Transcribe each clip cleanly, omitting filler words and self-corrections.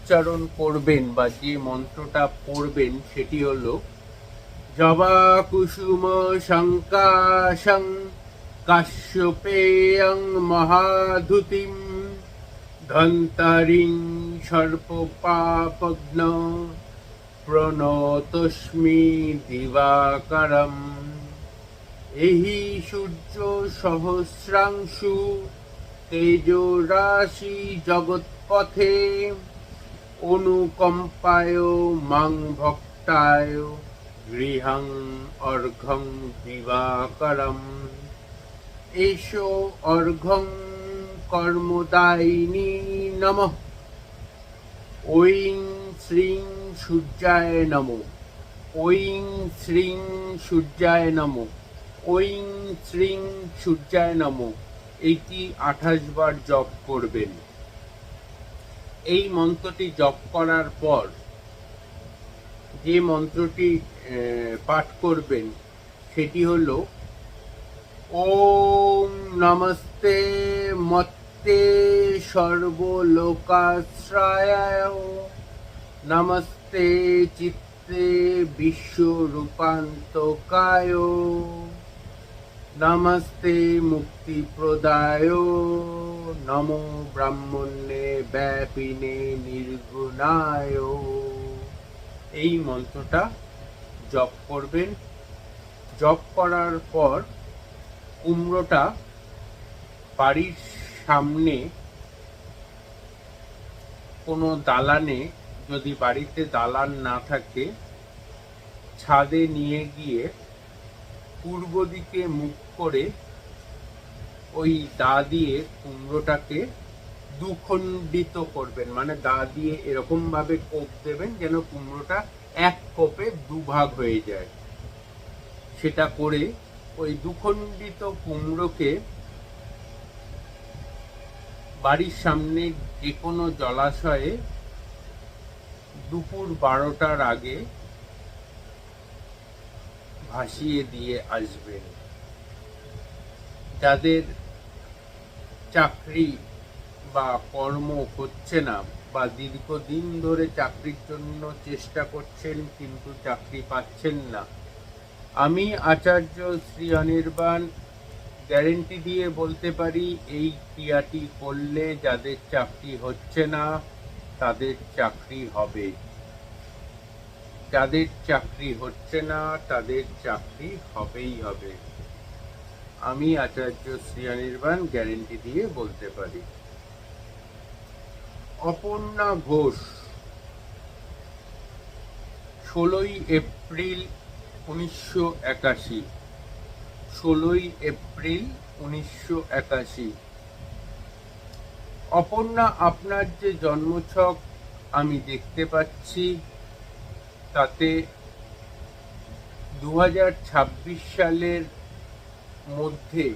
উচ্চারণ করবেন বা যে মন্ত্রটা পড়বেন সেটি হলো জবা কুসুম শঙ্কাশং কাশ্যপেয়ং মহাধুতিম ধন্তারিং সর্পপাপগ্ন প্রণতস্মি দিবাকরম। এহি সূর্য সহস্রাংশু তেজরাশি জগৎপথে অনুকম্পায় মাং ভক্তায় গৃহং অর্ঘং দিবাকরম। এষো অর্ঘং কর্মদায়িনী নমঃ। ঐং শ্রীং সূর্যায় নমঃ। ঐং শ্রীং সূর্যায় নমঃ। ঐং শ্রীং সূর্যায় নমঃ। এইটি 28 বার জপ করবেন। এই মন্ত্রটি জপ করার পর যে মন্ত্রটি পাঠ করবেন সেটি হলো ওম নমস্তে মত্তে সর্বলোকাশ্রয়ায় নমস্তে চিত্তে বিশ্বরূপান্তকায় নমস্তে মুক্তিপ্রদায় নমো ব্রাহ্মণ্যে ব্যাপিনে নির্গুণায়। এই মন্ত্রটা জপ করবেন। জপ করার পর কুমড়োটা বাড়ির সামনে কোনো দালানে, যদি বাড়িতে দালান না থাকে, ছাদে নিয়ে গিয়ে পূর্ব দিকে মুখ করে ওই দা দিয়ে কুমড়োটাকে দুখণ্ডিত করবেন। মানে দা দিয়ে এরকম ভাবে কোপ দেবেন যেন কুমড়োটা এক কোপে দুভাগ হয়ে যায়। সেটা করে ওই দুখণ্ডিত কুমড়োকে বাড়ির সামনে যে কোনো জলাশয়ে দুপুর 12টার আগে ভাসিয়ে দিয়ে আসবেন। যাদের চাকরি বা কর্ম হচ্ছে না বা দীর্ঘদিন ধরে চাকরির জন্য চেষ্টা করছেন কিন্তু চাকরি পাচ্ছেন না, আমি আচার্য শ্রী অনির্বাণ গ্যারেন্টি দিয়ে বলতে পারি এই ক্রিয়াটি করলে যাদের চাকরি হচ্ছে না তাদের চাকরি হবে। যাদের চাকরি হচ্ছে না তাদের চাকরি হবেই হবে। আমি আচার্য শ্রী অনির্বাণ গ্যারেন্টি দিয়ে বলতে পারি। অপর্ণা ঘোষ 16ই এপ্রিল 1981। 16ই এপ্রিল 1981। অপর্ণা, আপনার যে জন্মছক আমি দেখতে পাচ্ছি তাতে 2026 সালের মধ্যে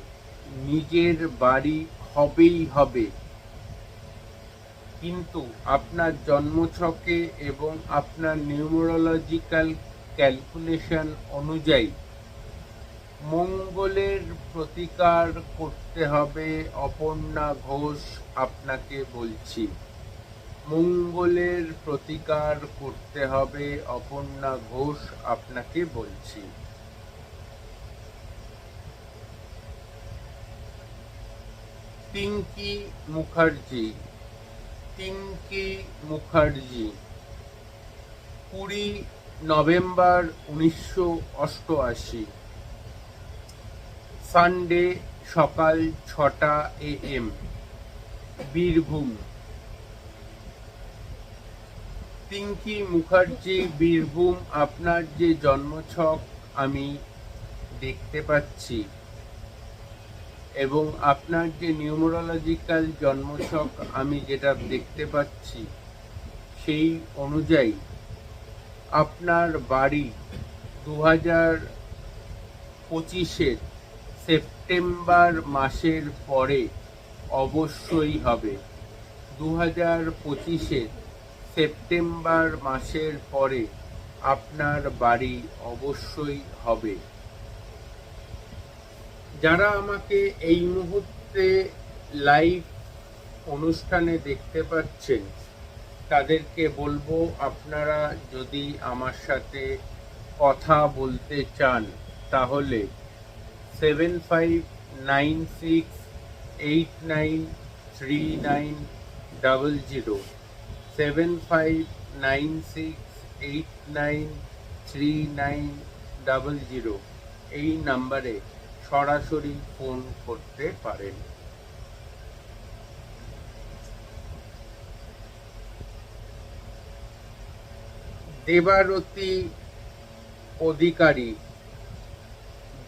নিজের বাড়ি হবেই হবে, কিন্তু আপনার জন্মছকে এবং আপনার নিউমেরোলজিক্যাল ক্যালকুলেশন অনুযায়ী মঙ্গলের প্রতিকার করতে হবে। অপর্ণা ঘোষ, আপনাকে বলছি মঙ্গলের প্রতিকার করতে হবে। অপর্ণা ঘোষ, আপনাকে বলছি। পিঙ্কি মুখার্জি 20 নভেম্বর 1988। সানডে সকাল 6টা AM, বীরভূম। পিঙ্কি মুখার্জি, বীরভূম, আপনার যে জন্মছক আমি দেখতে পাচ্ছি এবং আপনার যে নিউমেরোলজিক্যাল জন্মছক আমি যেটা দেখতে পাচ্ছি সেই অনুযায়ী আপনার বাড়ি 2025 সেপ্টেম্বর মাসের পরে অবশ্যই হবে। 2025 সেপ্টেম্বর মাসের পরে আপনার বাড়ি অবশ্যই হবে। যারা আমাকে এই মুহূর্তে লাইভ অনুষ্ঠানে দেখতে পাচ্ছেন তাদেরকে বলবো, আপনারা যদি আমার সাথে কথা বলতে চান তাহলে 7596893900, 7596893900 এই নাম্বারে সরাসরি ফোন করতে পারেন। দেবারতী অধিকারী